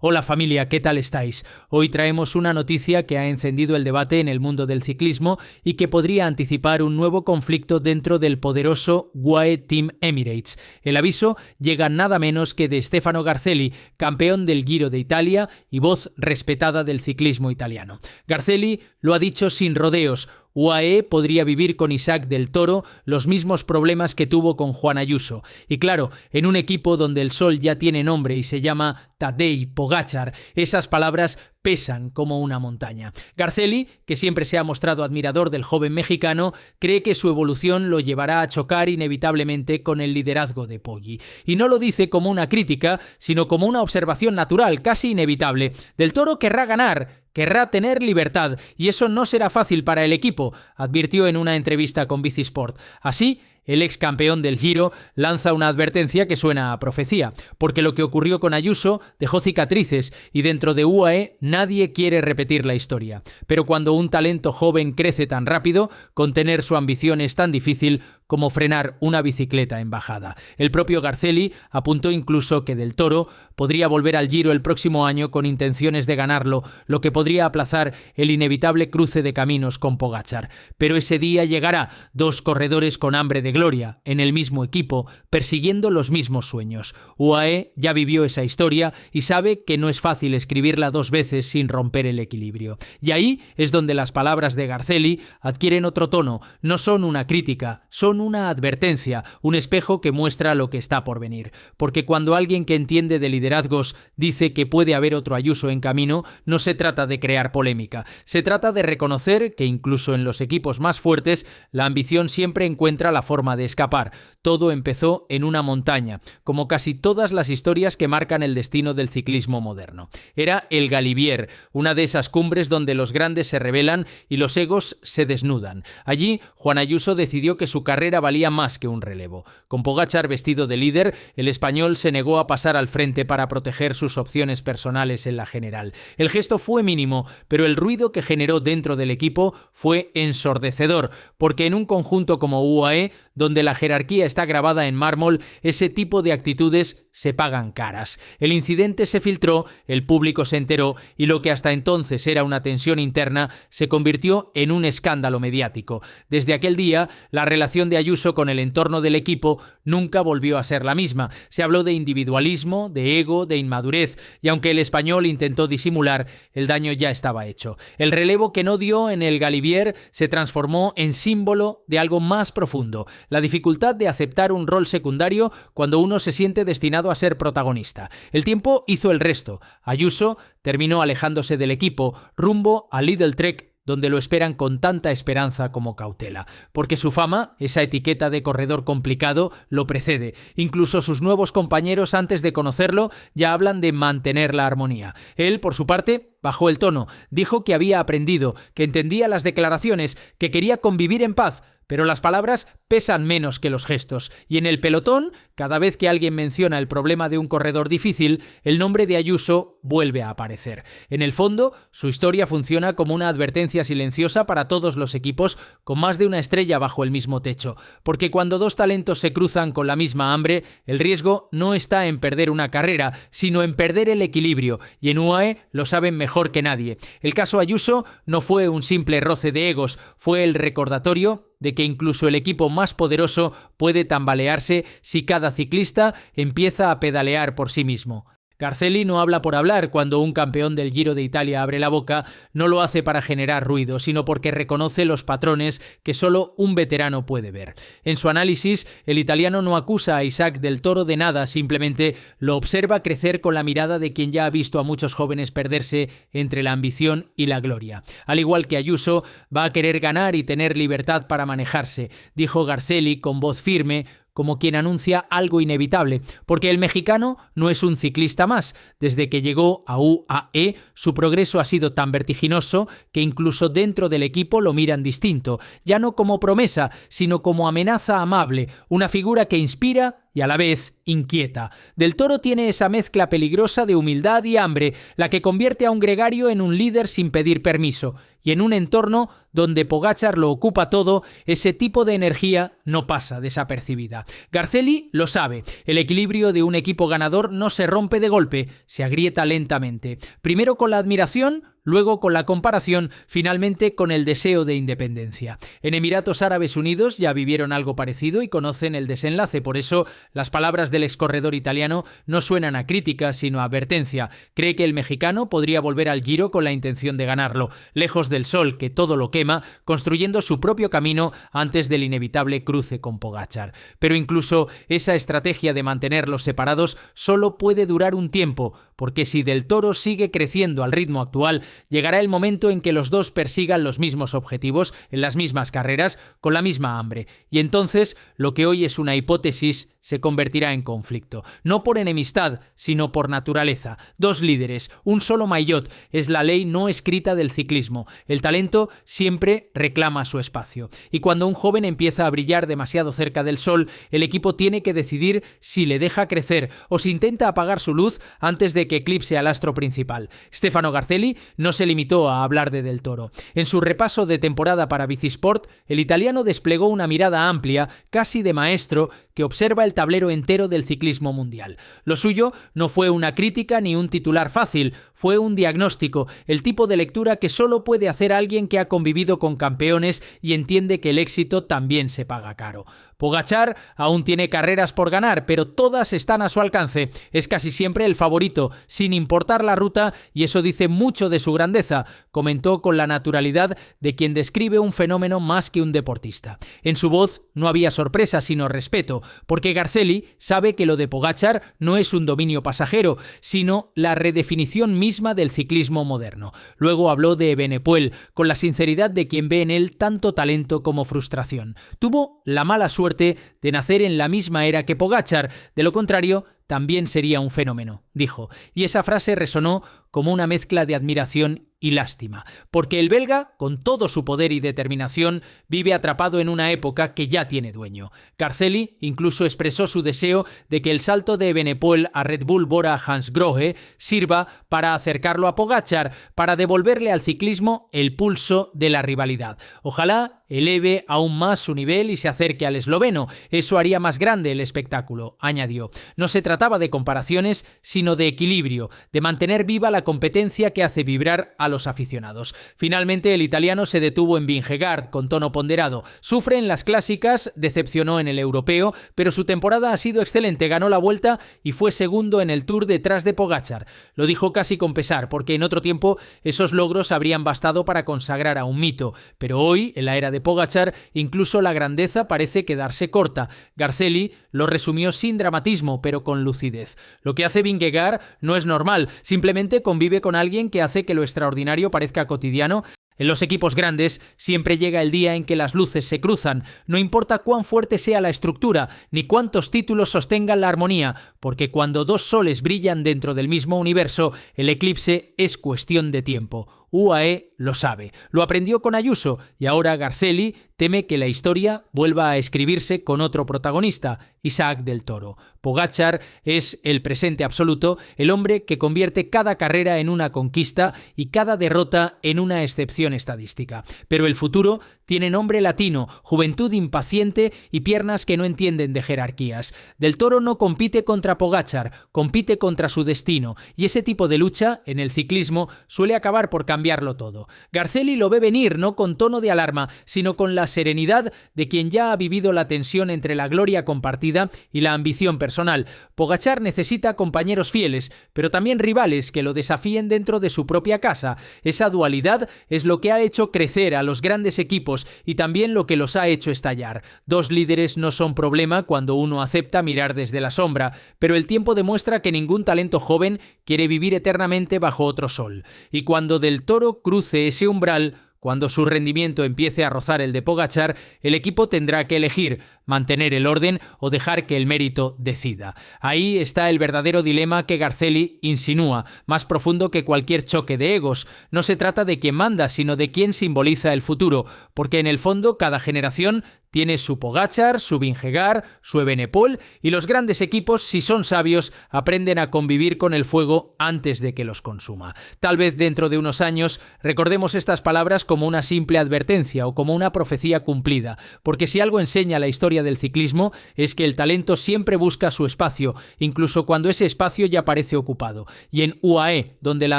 Hola familia, ¿qué tal estáis? Hoy traemos una noticia que ha encendido el debate en el mundo del ciclismo y que podría anticipar un nuevo conflicto dentro del poderoso UAE Team Emirates. El aviso llega nada menos que de Stefano Garzelli, campeón del Giro de Italia y voz respetada del ciclismo italiano. Garzelli lo ha dicho sin rodeos. UAE podría vivir con Isaac del Toro los mismos problemas que tuvo con Juan Ayuso. Y claro, en un equipo donde el sol ya tiene nombre y se llama Tadej Pogačar, esas palabras pesan como una montaña. Garzelli, que siempre se ha mostrado admirador del joven mexicano, cree que su evolución lo llevará a chocar inevitablemente con el liderazgo de Poggi. Y no lo dice como una crítica, sino como una observación natural, casi inevitable. Del Toro querrá ganar, querrá tener libertad, y eso no será fácil para el equipo, advirtió en una entrevista con Bicisport. Así, el ex campeón del Giro lanza una advertencia que suena a profecía, porque lo que ocurrió con Ayuso dejó cicatrices y dentro de UAE nadie quiere repetir la historia. Pero cuando un talento joven crece tan rápido, contener su ambición es tan difícil como frenar una bicicleta en bajada. El propio Garzelli apuntó incluso que Del Toro podría volver al Giro el próximo año con intenciones de ganarlo, lo que podría aplazar el inevitable cruce de caminos con Pogačar. Pero ese día llegará, dos corredores con hambre de gloria, en el mismo equipo, persiguiendo los mismos sueños. UAE ya vivió esa historia y sabe que no es fácil escribirla dos veces sin romper el equilibrio. Y ahí es donde las palabras de Garzelli adquieren otro tono. No son una crítica, son una advertencia, un espejo que muestra lo que está por venir. Porque cuando alguien que entiende de liderazgos dice que puede haber otro Ayuso en camino, no se trata de crear polémica. Se trata de reconocer que incluso en los equipos más fuertes, la ambición siempre encuentra la forma de escapar. Todo empezó en una montaña, como casi todas las historias que marcan el destino del ciclismo moderno. Era el Galibier, una de esas cumbres donde los grandes se rebelan y los egos se desnudan. Allí, Juan Ayuso decidió que su carrera valía más que un relevo. Con Pogačar vestido de líder, el español se negó a pasar al frente para proteger sus opciones personales en la general. El gesto fue mínimo, pero el ruido que generó dentro del equipo fue ensordecedor, porque en un conjunto como UAE, donde la jerarquía está grabada en mármol, ese tipo de actitudes se pagan caras. El incidente se filtró, el público se enteró y lo que hasta entonces era una tensión interna se convirtió en un escándalo mediático. Desde aquel día, la relación de Ayuso con el entorno del equipo nunca volvió a ser la misma. Se habló de individualismo, de ego, de inmadurez, y aunque el español intentó disimular, el daño ya estaba hecho. El relevo que no dio en el Galibier se transformó en símbolo de algo más profundo: la dificultad de aceptar un rol secundario cuando uno se siente destinado a ser protagonista. El tiempo hizo el resto. Ayuso terminó alejándose del equipo rumbo a Lidl-Trek, donde lo esperan con tanta esperanza como cautela, porque su fama, esa etiqueta de corredor complicado, lo precede. Incluso sus nuevos compañeros, antes de conocerlo, ya hablan de mantener la armonía. Él, por su parte, bajó el tono, dijo que había aprendido, que entendía las declaraciones, que quería convivir en paz, pero las palabras pesan menos que los gestos, y en el pelotón, cada vez que alguien menciona el problema de un corredor difícil, el nombre de Ayuso vuelve a aparecer. En el fondo, su historia funciona como una advertencia silenciosa para todos los equipos con más de una estrella bajo el mismo techo, porque cuando dos talentos se cruzan con la misma hambre, el riesgo no está en perder una carrera, sino en perder el equilibrio, y en UAE lo saben mejor que nadie. El caso Ayuso no fue un simple roce de egos, fue el recordatorio de que incluso el equipo más poderoso puede tambalearse si cada ciclista empieza a pedalear por sí mismo. Garzelli no habla por hablar. Cuando un campeón del Giro de Italia abre la boca, no lo hace para generar ruido, sino porque reconoce los patrones que solo un veterano puede ver. En su análisis, el italiano no acusa a Isaac del Toro de nada, simplemente lo observa crecer con la mirada de quien ya ha visto a muchos jóvenes perderse entre la ambición y la gloria. Al igual que Ayuso, va a querer ganar y tener libertad para manejarse, dijo Garzelli con voz firme, como quien anuncia algo inevitable, porque el mexicano no es un ciclista más. Desde que llegó a UAE, su progreso ha sido tan vertiginoso que incluso dentro del equipo lo miran distinto, ya no como promesa, sino como amenaza amable, una figura que inspira y a la vez inquieta. Del Toro tiene esa mezcla peligrosa de humildad y hambre, la que convierte a un gregario en un líder sin pedir permiso. Y en un entorno donde Pogačar lo ocupa todo, ese tipo de energía no pasa desapercibida. Garzelli lo sabe. El equilibrio de un equipo ganador no se rompe de golpe, se agrieta lentamente. Primero con la admiración, luego con la comparación, finalmente con el deseo de independencia. En Emiratos Árabes Unidos ya vivieron algo parecido y conocen el desenlace. Por eso, las palabras del excorredor italiano no suenan a crítica, sino a advertencia. Cree que el mexicano podría volver al Giro con la intención de ganarlo, lejos del sol que todo lo quema, construyendo su propio camino antes del inevitable cruce con Pogačar. Pero incluso esa estrategia de mantenerlos separados solo puede durar un tiempo, porque si Del Toro sigue creciendo al ritmo actual, llegará el momento en que los dos persigan los mismos objetivos en las mismas carreras con la misma hambre. Y entonces, lo que hoy es una hipótesis se convertirá en conflicto. No por enemistad, sino por naturaleza. Dos líderes, un solo maillot, es la ley no escrita del ciclismo. El talento siempre reclama su espacio. Y cuando un joven empieza a brillar demasiado cerca del sol, el equipo tiene que decidir si le deja crecer o si intenta apagar su luz antes de que eclipse al astro principal. Stefano Garzelli no se limitó a hablar de Del Toro. En su repaso de temporada para Bicisport, el italiano desplegó una mirada amplia, casi de maestro, que observa el tablero entero del ciclismo mundial. Lo suyo no fue una crítica ni un titular fácil, fue un diagnóstico, el tipo de lectura que solo puede hacer alguien que ha convivido con campeones y entiende que el éxito también se paga caro. Pogačar aún tiene carreras por ganar, pero todas están a su alcance. Es casi siempre el favorito, sin importar la ruta, y eso dice mucho de su grandeza, comentó con la naturalidad de quien describe un fenómeno más que un deportista. En su voz no había sorpresa, sino respeto, porque Garzelli sabe que lo de Pogačar no es un dominio pasajero, sino la redefinición misma del ciclismo moderno. Luego habló de Evenepoel, con la sinceridad de quien ve en él tanto talento como frustración. Tuvo la mala suerte de nacer en la misma era que Pogačar, de lo contrario, también sería un fenómeno, dijo, y esa frase resonó como una mezcla de admiración y lástima, porque el belga, con todo su poder y determinación, vive atrapado en una época que ya tiene dueño. Garzelli incluso expresó su deseo de que el salto de Evenepoel a Red Bull Bora-Hansgrohe sirva para acercarlo a Pogačar, para devolverle al ciclismo el pulso de la rivalidad. Ojalá eleve aún más su nivel y se acerque al esloveno. Eso haría más grande el espectáculo, añadió. No se trataba de comparaciones, sino de equilibrio, de mantener viva la competencia que hace vibrar a los aficionados. Finalmente, el italiano se detuvo en Vingegaard con tono ponderado. Sufre en las clásicas, decepcionó en el europeo, pero su temporada ha sido excelente. Ganó la Vuelta y fue segundo en el Tour detrás de Pogačar. Lo dijo casi con pesar, porque en otro tiempo esos logros habrían bastado para consagrar a un mito. Pero hoy, en la era de Pogačar, incluso la grandeza parece quedarse corta. Garzelli lo resumió sin dramatismo, pero con lucidez. Lo que hace Vingegaard no es normal, simplemente convive con alguien que hace que lo extraordinario parezca cotidiano. En los equipos grandes siempre llega el día en que las luces se cruzan, no importa cuán fuerte sea la estructura, ni cuántos títulos sostengan la armonía, porque cuando dos soles brillan dentro del mismo universo, el eclipse es cuestión de tiempo. UAE lo sabe, lo aprendió con Ayuso y ahora Garzelli teme que la historia vuelva a escribirse con otro protagonista, Isaac Del Toro. Pogačar es el presente absoluto, el hombre que convierte cada carrera en una conquista y cada derrota en una excepción estadística. Pero el futuro tiene nombre latino, juventud impaciente y piernas que no entienden de jerarquías. Del Toro no compite contra Pogačar, compite contra su destino, y ese tipo de lucha en el ciclismo suele acabar por cambiarlo todo. Garzelli lo ve venir, no con tono de alarma, sino con la serenidad de quien ya ha vivido la tensión entre la gloria compartida y la ambición personal. Pogačar necesita compañeros fieles, pero también rivales que lo desafíen dentro de su propia casa. Esa dualidad es lo que ha hecho crecer a los grandes equipos y también lo que los ha hecho estallar. Dos líderes no son problema cuando uno acepta mirar desde la sombra, pero el tiempo demuestra que ningún talento joven quiere vivir eternamente bajo otro sol. Y cuando Del Toro cruce ese umbral, cuando su rendimiento empiece a rozar el de Pogačar, el equipo tendrá que elegir mantener el orden o dejar que el mérito decida. Ahí está el verdadero dilema que Garzelli insinúa, más profundo que cualquier choque de egos. No se trata de quién manda, sino de quién simboliza el futuro, porque en el fondo cada generación Tiene su Pogačar, su Vingegaard, su Evenepoel, y los grandes equipos, si son sabios, aprenden a convivir con el fuego antes de que los consuma. Tal vez dentro de unos años recordemos estas palabras como una simple advertencia o como una profecía cumplida, porque si algo enseña la historia del ciclismo es que el talento siempre busca su espacio, incluso cuando ese espacio ya parece ocupado. Y en UAE, donde la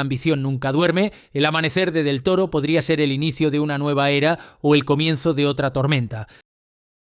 ambición nunca duerme, el amanecer de Del Toro podría ser el inicio de una nueva era o el comienzo de otra tormenta.